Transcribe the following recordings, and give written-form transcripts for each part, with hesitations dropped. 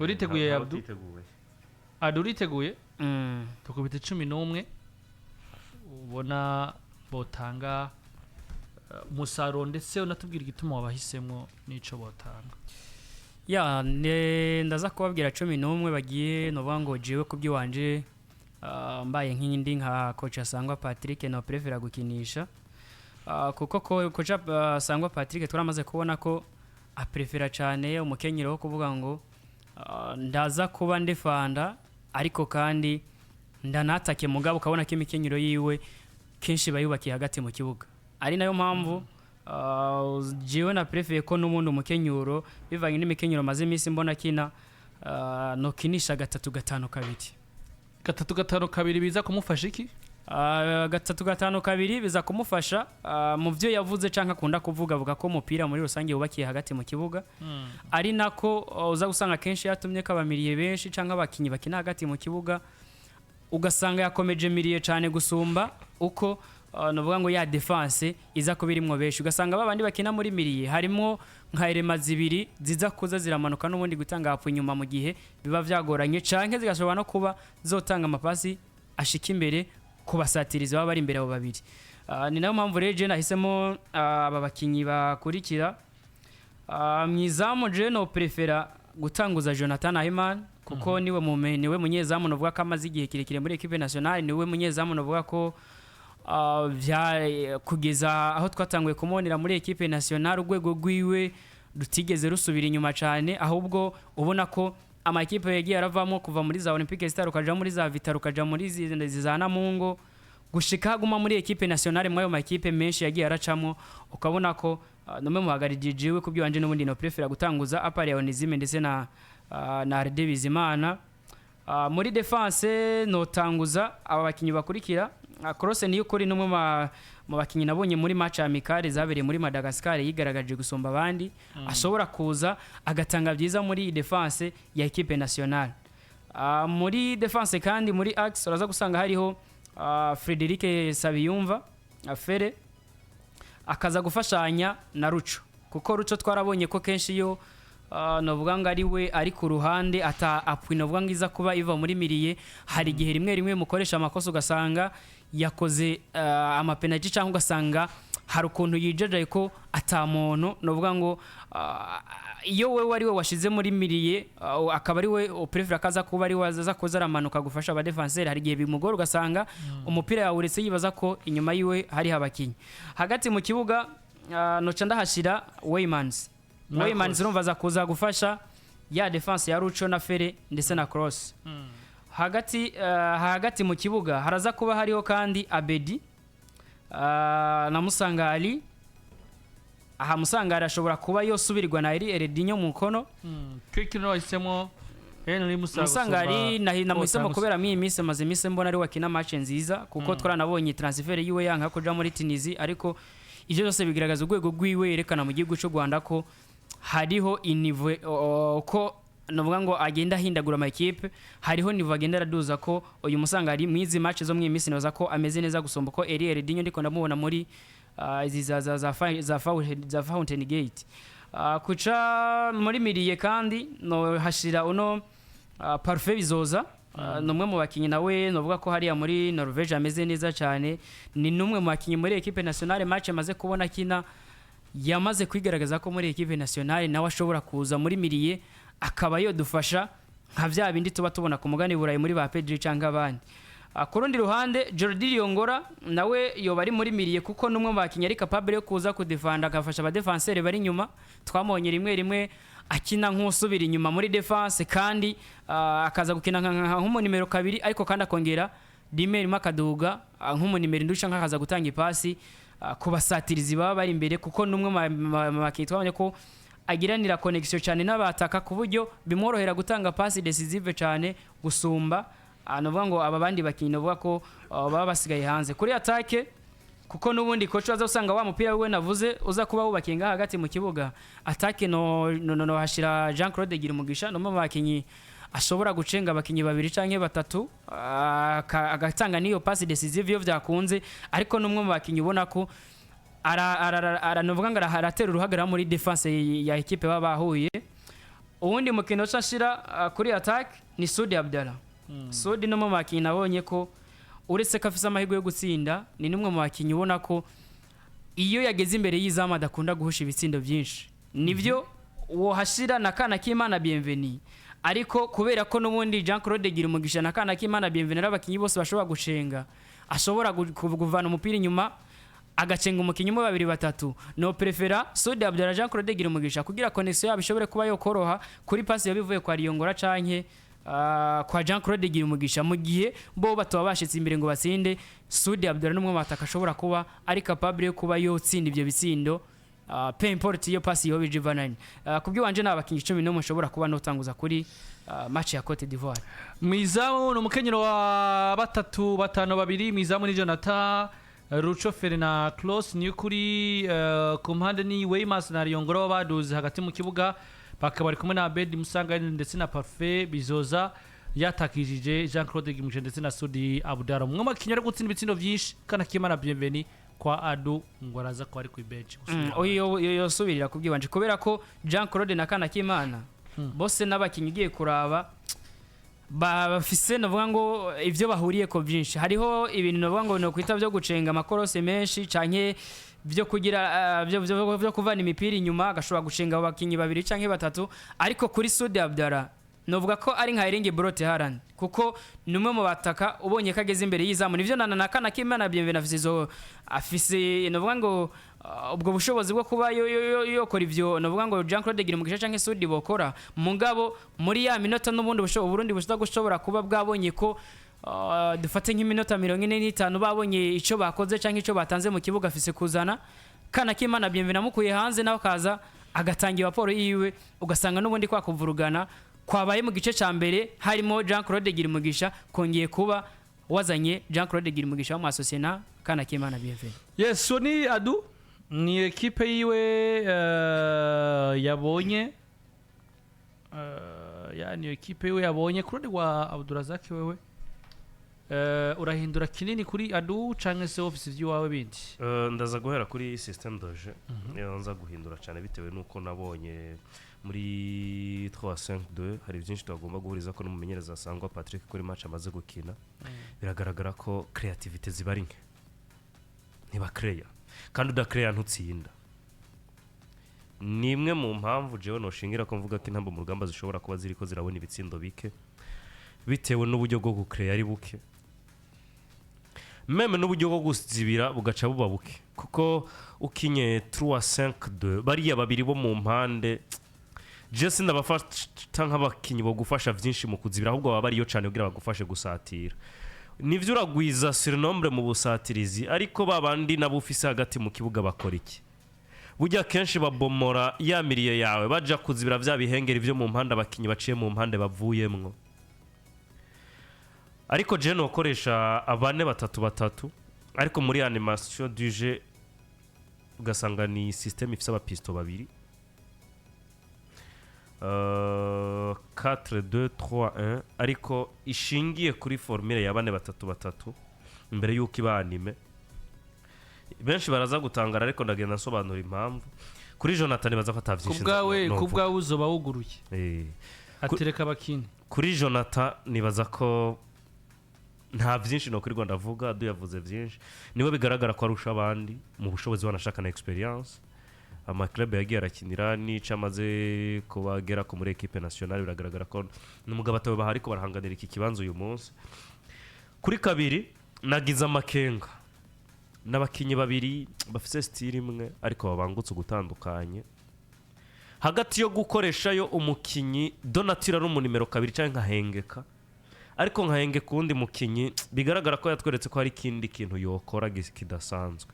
uriteguye Abdu uriteguye tukubita 11 ubona botanga umusaruro ndetse unatubwira igituma wabahisemo n'ico botanga ya ndaza kubabwira 11 bagiye no bango jewe kubyiwanje mbaye nk'indi nka coach asangwa Patrick no prefera gukinisha kuko coach asangwa Patrick turamaze kubona ko aprefera cyane umukenyero wo kuvuga ngo ndaza kuba ndefanda ariko kandi ndanatake mugabo ukabona ko imikenyero yiwe kenshi bayubakiye hagati mu kibuga ari nayo mpamvu jewe na prefere ko n'ubundi umukenyuro bivanye n'imikenyero maze iminsi mbona kina no kinisha 3-5-2 3-5-2 biza kumufasha iki 3-5-2 biza kumufasha mu byo yavuze canka akunda kuvuga avuga ko umupira muri rusange wubakiye hagati mu kibuga ari nako uza gusanga kenshi yatumye kabamiriye benshi canka abakinyi bakina hagati mu kibuga ugasanga yakomeje miriye cyane gusumba uko novuga ngo ya defense iza kubirimwo benshi ugasanga babandi bakina muri miriye harimo nka elema zibiri ziza kuza ziramanuka n'ubundi gutanga hapo inyuma mu gihe biba vyagoranye canke zigashobora no kuba zotanga amapasi ashika imbere kubasatiriza baba bari imbere abo babiri ni nayo mpamvu reje nahisemo aba bakinyi bakurikira mwizamu je no prefera gutanguza Jonathan Ayman kuko niwe niwe munyezamu novuga ko amaze igihe kirekire muri equipe nationale niwe munyezamu novuga ko kugeza aho twatanguye kumonera muri equipe nationale urwego rwiwe rutigeze rusubira inyuma cyane ahubwo ubona ko ama equipe yagiye aravamo kuva muri za Olympique Star ukaja muri za Vital ukaja muri zizana mungo gushika guma muri equipe nationale mwayo ma equipe menshi yagiye aracamo ukabona ko nomwe muhagarijiwe kubyanje n'ubundi no prefera gutanguza apari Onizime ndetse na Arde Bizimana muri defense no tanguza aba bakinyi bakurikira Cross niyo kuri numwe mu bakinyi nabonye muri match amicale zabereye muri Madagascar yigaragaje gusomba abandi ashobora kuza agatanga byiza muri defense ya equipe nationale muri defense kandi muri axe uraza gusanga hariho Frederic Sabiyumva Afere akaza gufashanya na Ruco kuko Ruco twarabonye ko kenshi yo novuga ngo ari we ari ku ruhande ata apwi novuga ngo iza kuba iva muri miriye hari gihe rimwe mukoresha amakosa ugasanga yakoze amapenalty cyangwa ugasanga hari ukuntu yijeje ko atamuntu novuga ngo iyo we wari we washize muri miriye akaba ari we prefera kaza kuba ari wazaza koza aramanuka gufasha aba defenseur hari gihe bimugora ugasanga umupira yawuretse yibaza ko inyuma yiwe hari habakinyi hagati mu kibuga noca ndahashira Weymans urumva za kuza gufasha ya defense ya Ruco na Fere ndetse na Cross hagati mu kibuga haraza kuba hariho kandi Abedi na Musangali aha Musangari ashobora kuba yosubirirwa na Eredinho mu kono kikino wahisemo Henry Musangari na muhisemo kubera iminsi maze iminsi mbona ari wakina match nziza kuko twaranabonye transfer yiwe yanka kuja muri Tunisia ariko ivyo byose bigaragaza urwego rwiwe yerekana mu gihugu cy'u Rwanda ko hariho inive ko novuga ngo agenda hindagura ama equipe hariho nivo agenda raduza ko uyu Musangari mwizi match zo mwimisi noza ko ameze neza gusomba ko Eredinho ndiko ndamubona muri za Fountain Gate kuca muri miriye kandi no hashira uno Parfait Bizoza numwe mu bakinyi nawe novuga ko hariya muri Norvège ameze neza cyane ni numwe mu bakinyi muri equipe nationale match maze kubona kina yamaze kwigaragaza ko muri equipe nationale nawe ashobora kuza muri miriye akaba yo dufasha nka vya bindi tuba tubona ku mugani burayi muri ba Pedri cyangwa abandi ku rundi ruhande Jordi Liongora nawe yo bari muri miriye kuko numwe mu bakinyi ari capable yo kuza kudefenda agafasha aba defenseur bari nyuma twamonye rimwe akina nk'usubira inyuma muri defense kandi akaza gukina nk'umu nimero 2 ariko kandi akongera rimwe makaduga nk'umu nimero ndusha nk'akaza gutanga ipasi kubasatirizi baba bari imbere kuko numwe mu bakinyi twabonye ko agiranira connection cyane n'abataka ku buryo bimworohera gutanga pass decisive cyane gusumba novuga ngo aba bandi bakinyi novuga ko baba basigaye hanze kuri attaque kuko nubundi coach waza usanga wa mupira we navuze uza kuba wubakinga hagati mu kibuga attaque no hashira Jean Claude Girumugisha no mu bakinyi ashobora gucenga abakinyi babiri canke batatu agatanga niyo pass decisive yo vyakunze ariko numwe mu bakinyi ubona ko ara novuga ngo aratera uruhagara muri defense ya equipe baba bahuye uwundi mukino ushashira kuri attack ni Sudi Abdallah. Sudi no mu makinyi nabonye ko uretse ko afise amahirwe yo gutsinda ni numwe mu bakinyi ubona ko iyo yageze imbere y'izama adakunda guhusha ibitsindo byinshi. Nivyo wo hashira na kana k'Imana Bienvenue, ariko kubera ko n'ubundi Jean Claude Girumugisha na kana k'Imana Bienvenue abakinyi bose bashobora gushenga, ashobora kuvana umupira inyuma agacenga umukinyi mu babiri batatu, no prefera Sudi Abdallah Jean Claude Girumugisha kugira connection yabo ishobore kuba yokoroha kuri pass yabivuye kwa Riyongora canke kwa Jean Claude Girumugisha, mu gihe bo batoba bashitse imbere ngo batsinde. Sudi Abdallah n'umwe bataka ashobora kuba ari capable yo kuba yotsinda ivyo bitsindo, pe import iyo pass yo bijivananye. Kubyo wanje n'abakinyi 11 mushobora kuba notanguza kuri match ya Cote d'Ivoire. Mwizamu no mukenyero wa 3-5-2 mwizamu ni Jonathan Ruchoferi na Clovis, ni kuri Kumpande ni Weymouth na Riyongora baduze hagati mu kibuga, bakaba bari kumwe na Abedi Musanga ndetse na Parfait Bizoza yatakijije Jean Claude Girumugisha ndetse na Sudi Abdallah. Umwe makinya ari gutsinda ibitsindo byinshi kana k'Imana Bienvenue kwa Adu ngo araza ko ari ku bench. Oyo subirira kubwibanje kubera ko Jean Claude na kana k'Imana bose n'abakinyi ugiye kuraba bafise navuga ngo ivyo bahuriye ko byinshi. Hariho ibintu navuga ngo no kwita byo gucenga amakorose menshi canke byo kugira byo kuvana imipira inyuma agashobora gucenga abakinyi babiri canke batatu, ariko kuri Sudi Abdallah novuga ko ari nka Erling Brot Haaland kuko numwe mu bataka ubonye kageze imbere y'izamu. Nivyo na kana k'Imana Bienvenue afise novuga ngo ubwo bushobozi bwo kuba yokora ivyo novuga ngo Jean Claude Girumugisha canke Sudi bokora, mugabo muri ya minota n'ubundi Burundi bushobora kuba bwabonye ko dufate nk'iminota 45 babonye ico bakoze canke ico batanze mu kibuga afise kuzana kana k'Imana Bienvenue amukuye hanze nawe kaza agatangira raporo yiwe, ugasanga n'ubundi kwa kuvurugana kwabaye mu gice ca mbere harimo Jean Claude Girumugisha kongeye kuba wazanye Jean Claude Girumugisha mu Sosthene kana k'Imana Bienvenue. Yes, so ni Adu ni ekipe yiwe yabonye yani ekipe yiwe yabonye kuri wa Abdurazak wewe urahindura kinini kuri Adu canke se office vy'iwawe bindi? Ndaza guhera kuri system doje nza guhindura cyane bitewe nuko nabonye muri 3-5-2 hari byinshi twagomba guhuriza ko n'umumenyereza asangwa Patrick kuri match amaze gukina. Biragaragara ko creativity zibari nke, niba create kandi udakreya ntutsinda. Nimwe mu mpamvu jewe no shingira ko mvuga ko Intamba mu rugamba zishobora kuba ziriko zirabona ibitsindo bike bitewe n'uburyo bwo gukreya ari buke, meme n'uburyo bwo gusibira bugaca buba buke, kuko ukinye 3-5-2 bariya babiri bo mu mpande Jesse ndabafata nk'abakinyi bo gufasha byinshi mu kuzibira, ahubwo baba bariyo cyane kugira bagufashe gusatira. Nivyo uragwiza surnombre mu busatirizi, ariko babandi nabo ufise hagati mu kibuga bakora iki? Burya kenshi babomora yamiriye yawe baja kuzibira vya bihengeri vyo mu mpande abakinyi baciye mu mpande bavuyemwo. Ariko je no koresha abane batatu, ariko muri animation du jeu ugasanga ni system ifise abapisto babiri, 4-2-3-1, ariko ishingiye kuri formule ya bane batatu imbere yuko iba anime. Benshi baraza gutangara, ariko ndagenda nsobanura impamvu. Kuri Jonathan baza fata vyinshi kubwawe uzoba wuguruye atereka bakini. Kuri Jonathan nibaza ko nta vyinshi no kuri Rwanda vuga Adu yavuze vyinshi, niwe bigaragara ko arusha abandi mu bushobozi wanashaka na experience. Club yagiye arakinira nica amaze kubagera ko muri equipe nationale, biragaragara ko n'umugabo atawe bahari ko barahanganira iki kibanzo uyu munsi. Kuri kabiri nagize amakenga n'abakinyi babiri bafise style imwe ariko babangutse gutandukanye, hagati yo gukoresha yo umukinyi Donatira no mu nimero kabiri canke nkahengeka, ariko nkahengeka kundi mukinyi bigaragara ko yatweretse ko hari kindi kintu yokora kidasanzwe.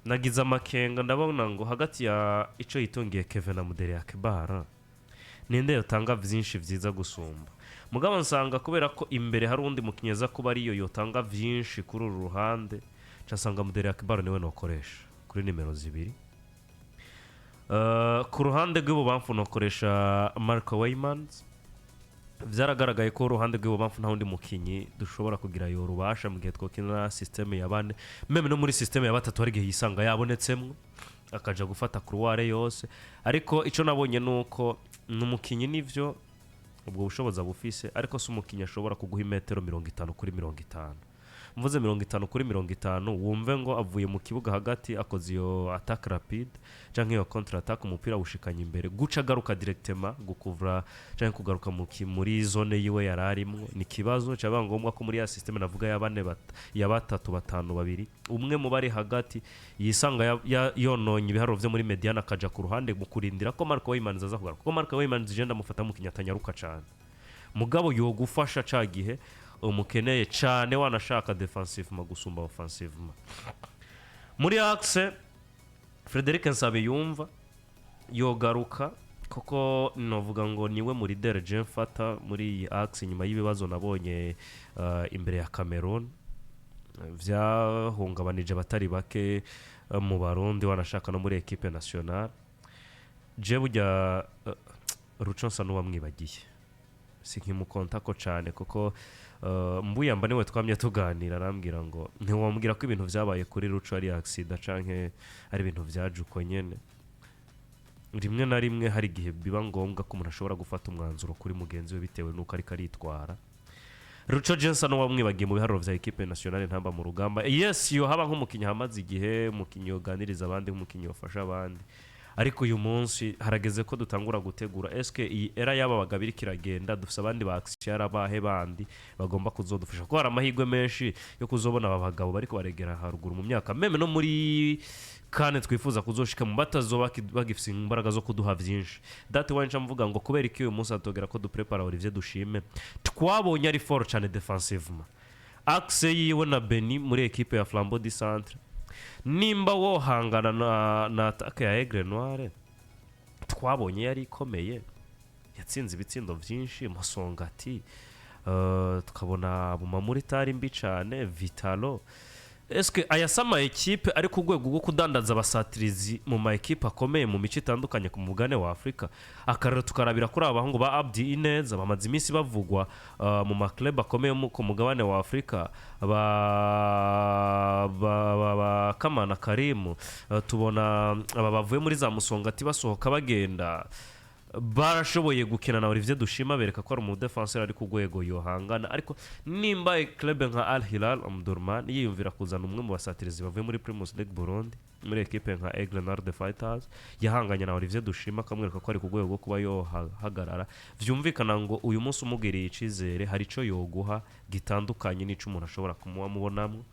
Nagize amakenga ndabona ngo hagati ya ico yitongiye Kevin na Mudere Akbar ninde yotanga vyinshi vyiza gusumba. Mugabo nsanga kubera ko imbere hari undi mukinyeza kuba ariyo yotanga vyinshi kuri uru ruhande, casanga Mudere Akbar niwe nokoresha kuri nimero 2. Ku ruhande rw'ibubamfu nokoresha Marco Weymans. Vyaragaragaye ko uruhande rw'ibubamfu nta wundi mukinyi dushobora kugira yo rubasha mu gihe twokina system ya bane, meme no muri system ya batatu hari gihe yisanga yabonetsemwe. akaja gufata couloir yose ariko ico nabonye nuko n'umukinyi nivyo ubwo bushoboza bufise ariko si umukinyi ashobora kuguha imetero 50 kuri 50 mvuze 50 kuri 50 wumve ngo avuye mu kibuga hagati akoze iyo attack rapide canke iyo counter attack umupira ushikanye imbere guca garuka directement gukuvura canke kugaruka muri zone yiwe yararimwe ni kibazo cyaba ngombwa ko muri ya system navuga ya bane ya batatu batanu babiri umwe mu bari hagati yisanga yononye ibiharo vyo muri mediana akaja ku ruhande mu kurindira ko Marco Weyman aza kugaruka ko Marco Weyman zigenda mufata mu kinyatanyaruka cyane mugabo yo gufasha cagihe umukeneye cyane wanashaka defensivement gusumba offensivement muri axe Frederic Nsabiyumva yogaruka koko novuga ngo niwe muri leader je mfata muri iyi axe nyuma y'ibibazo nabonye imbere ya Cameroon vyahungabanije batari bake mu Barundi wanashaka no muri equipe nationale je burya Rutonde n'uwamwibagiye sinkimukonta ko cyane kuko mbuyamba niwe twamye tuganira arambwira ngo ntiwambwira ko ibintu vyabaye kuri Ruco ari accident canke ari ibintu vyajuko nyene rimwe na rimwe hari gihe biba ngombwa ko umuntu ashobora gufata umwanzuro kuri mugenzi we bitewe nuko ari karitwara Ruco Jensen wamwibagiye mu biharuro vya equipe nationale Intamba mu rugamba yes yo haba nk'umukinyi hamaze igihe umukinyi yoganiriza abandi nk'umukinyi yofasha abandi ariko uyu munsi harageze ko dutangura gutegura eske iyi era yaba bagabiri kiragenda dufise abandi ba action abahe bandi bagomba kuzodufasha ko hari amahirwe menshi yo kuzobona abagabo bariko baregera haruguru mu myaka meme no muri kane twifuza kuzoshika mu batazoba bagifise imbaraga zo kuduha vyinshi date wanje mvuga ngo kubera iki uyu munsi atogera ko duprepara Olivier Dushime twabonye ari fort cyane defensivement axe yiwe na Beni muri equipe ya Flambeau du Centre nimba wohangana na attaque ya Aigle Noire twabonye yari ikomeye yatsinze ibitsindo vyinshi Masongati tukabona Bumamuri tari mbi cyane Vitalo eske ayasama equipe ari ku rwego rwo kudandaza abasatirizi mu ma equipe akomeye mu mico itandukanye ku mugane wa Afrika akarero tukarabira kuri abahungu ba Abdi Ineza bamaze iminsi bavugwa mu ma club akomeye ku mugabane wa Afrika ba Kamana Karimu tubona aba bavuye muri za Musongati basohoka bagenda barashoboye gukina na Olivier Dushima bereka ko ari mu defenseur ari ku rwego yohangana ariko nimba club nka Al Hilal Omdurman yiyumvira kuzana umwe mu basatirizi bavuye muri Primus League Burundi muri equipe nka Aigle Noire de Fighters yahanganye na Olivier Dushima kamwereka ko ari ku rwego kuba yohagarara vyumvikana ngo uyu munsi umugiriye icizere hari ico yoguha gitandukanye n'ico umuntu ashobora kumubonamo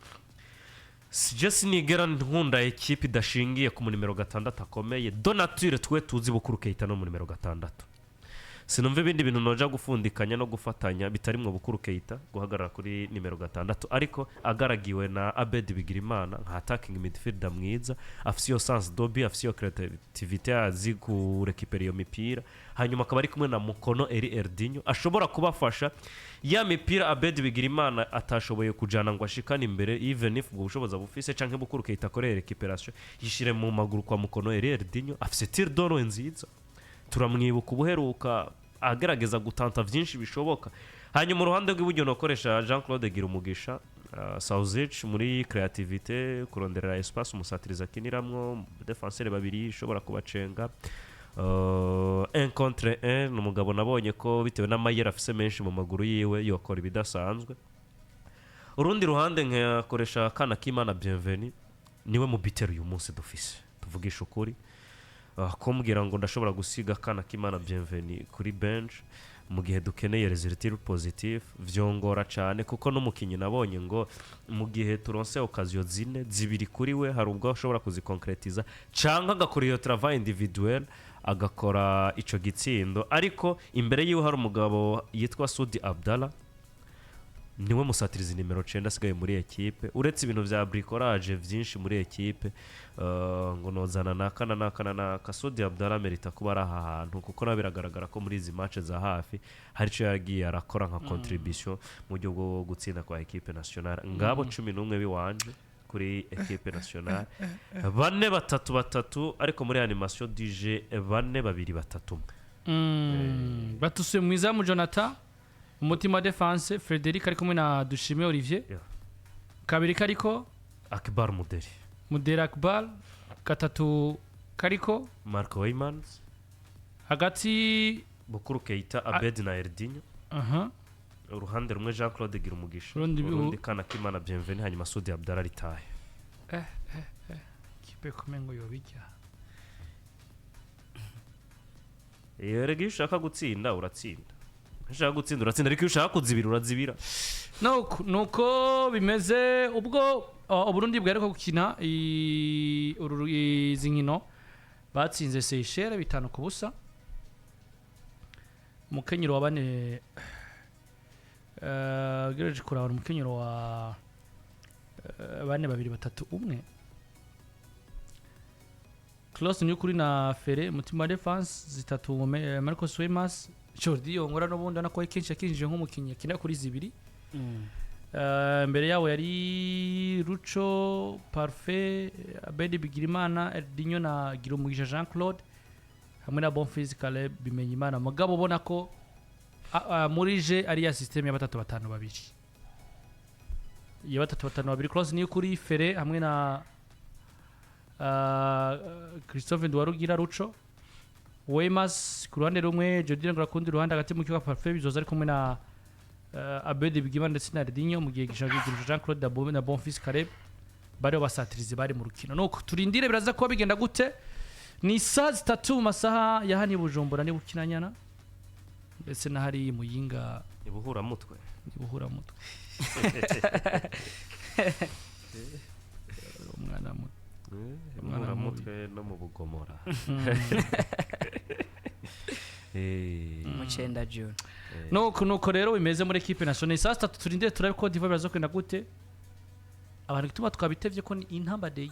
Just nigera nkunda equipe idashingiye ku numero 6 akomeye Donature twe tuzi bukuru Keita no mu numero 6 sinumva ibindi bintu noja gufundikanya no gufatanya bitarimwe bukuru Keita guhagarara kuri numero 6 ariko agaragiwe na Abed Bigirimana nka attacking midfielder mwiza afisiyo sense dobi afisiyo creativity azi ku récupérer iyo mipira hanyuma akaba ari kumwe na Mukono Eri Erdinho ashobora kubafasha ya mipira Abed Bigirimana atashoboye kujana ngo ashikane imbere even if ubwo bushoboza bufise canke bukuru Keita akorera récupération yishire mu maguru kwa Mukono Eri Erdinho afise tir d'oro nziza turamwibuka ubuheruka agerageza gutanta vyinshi bishoboka hanyuma mu ruhande rw'iburyo nokoresha Jean-Claude Girumugisha Sauzich muri creativité kuronderera espace umusatiriza kiniramwo defenseur babiri ishobora kubacenga un contre un numugabo nabonye ko bitewe n'amayera afise menshi mu maguru yiwe yokora ibidasanzwe urundi ruhande nkakoresha Kana Kimana Bienvenue niwe mu bitero uyu munsi dufise tuvugisha ukuri kombwira ngo ndashobora gusiga Kana Kimana Bienvenue kuri bench mu gihe dukeneye resultat positif vyongora cyane kuko no mukinyi nabonye ngo mu gihe turonse occasion zibiri kuri we hari ubwo ashobora kuzikonkretiza canka agakora iyo travail individuel agakora ico gitsindo ariko imbere yiwe hari umugabo yitwa Sudi Abdallah niwe musatirizi nimero 9 asigaye muri equipe uretse ibintu vya bricolage vyinshi muri equipe ngo nozana na Kasudi Abdallah merita kuba ari aha hantu kuko nabiragaragara ko muri izi match za hafi hari cyo yagiye arakora nka contribution mu buryo bwo gutsinda kwa equipe nationale ngabo 11 biwanje kuri equipe nationale 4-3-3 ariko muri animation DJ 4-2-3 batuse mwiza mu Jonathan umutima defense Frederic ari kumwe na Dushime Olivier kabiri kariko Akbar Muderi Akbar gatatu kariko Marco Weymans hagati Bukuru Keita Abed na Erdinho uruhande rumwe Jean Claude Girumugisha urundi kana Kimana Bienvenue hanyuma Sudi Abdallah ritahe kipe kumengo yobijya Erega ushaka gutsinda uratsinda ushaka gutsinda uratsinda ariko ushaka kuzibira urazibira nuko bimeze ubwo Burundi bwariko gukina izi nkino batsinze Seychelles 5-0 umukenyero wa bane gereje kuraba umukenyero wa bane 2-3-1 Close ni kuri na Fere mutima defense zitatu Marcos Weymans Jordi Ongora no bundi nako kenshi akinjije nk'umukinnyi kina kuri zibiri mbere yawo yari Rucho Parfait Abedi Bigirimana Erdinho na Girumugisha Jean Claude hamwe na Bonfils Caleb Bimenyimana mugabo ubona ko muri je ari ya system ya 3-5-2 ya 3-5-2 Close ni kuri Fere hamwe na Christophe Ndwarugira Rucho Weymans ku ruhande rumwe Jordi Ngora kundi ruhande hagati mu kibuga Parfait bizoza ari kumwe na Abedi Bigimana ndetse na Erdinho mu gihe gishaje Jean Claude Dabome na Bonfils Caleb bari basatirize bari mu rukino nuko turindire biraza kuba bigenda gute ni saa 3 masaha ya hani Bujumbura ni bukinanyana ndetse na hari Muyinga ibuhura mutwe umwana mutwe no mu Bugomora Mucenda June nuko rero bimeze muri equipe nationale saa 3 turindire turabe ko diva biraza kwenda gute abantu gituma twabitevye ko ni Intamba day